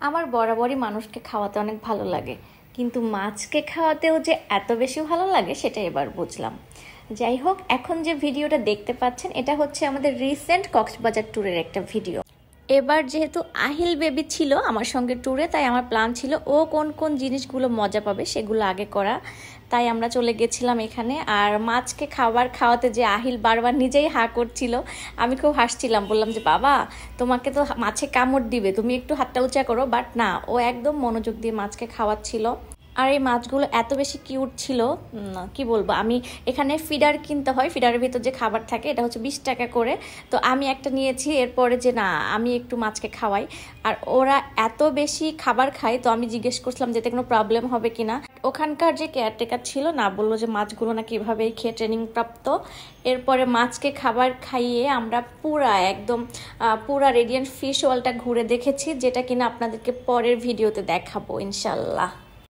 আমার বরাবরই মানুষকে খাওয়াতে অনেক ভালো লাগে, কিন্তু মাছকে খাওয়াতেও যে এত বেশি ভালো লাগে সেটা এবার বুঝলাম। যাই হোক, এখন যে ভিডিওটা দেখতে পাচ্ছেন এটা হচ্ছে আমাদের রিসেন্ট কক্সবাজার ট্যুরের একটা ভিডিও। এবার যেহেতু আহিল বেবি ছিল আমার সঙ্গে ট্যুরে, তাই আমার প্ল্যান ছিল ও কোন কোন জিনিসগুলো মজা পাবে সেগুলো আগে করা। তাই আমরা চলে গেছিলাম এখানে। আর মাছকে খাওয়াতে যে আহিল বারবার নিজেই হা করছিল, আমি খুব হাসছিলাম, বললাম যে বাবা তোমাকে তো মাছে কামড় দিবে, তুমি একটু হাতটা উঁচা করো। বাট না, ও একদম মনোযোগ দিয়ে মাছকে খাওয়াচ্ছিল। আর এই মাছগুলো এত বেশি কিউট ছিল, কি বলবো। আমি এখানে ফিডার কিনতে হয়, ফিডারের ভিতর যে খাবার থাকে এটা হচ্ছে 20 টাকা করে। তো আমি একটা নিয়েছি, এরপরে যে না আমি একটু মাছকে খাওয়াই। আর ওরা এত বেশি খাবার খায়, তো আমি জিজ্ঞেস করছিলাম যে এতে কোনো প্রবলেম হবে কিনা। ওখানকার যে কেয়ারটেকার ছিল না, বললো যে মাছগুলো না কিভাবে খেয়ে ট্রেনিং প্রাপ্ত। এরপরে মাছকে খাবার খাইয়ে আমরা পুরা রেডিয়েন্ট ফিশ ওয়ালটা ঘুরে দেখেছি, যেটা কিনা আপনাদেরকে পরের ভিডিওতে দেখাবো ইনশাল্লাহ।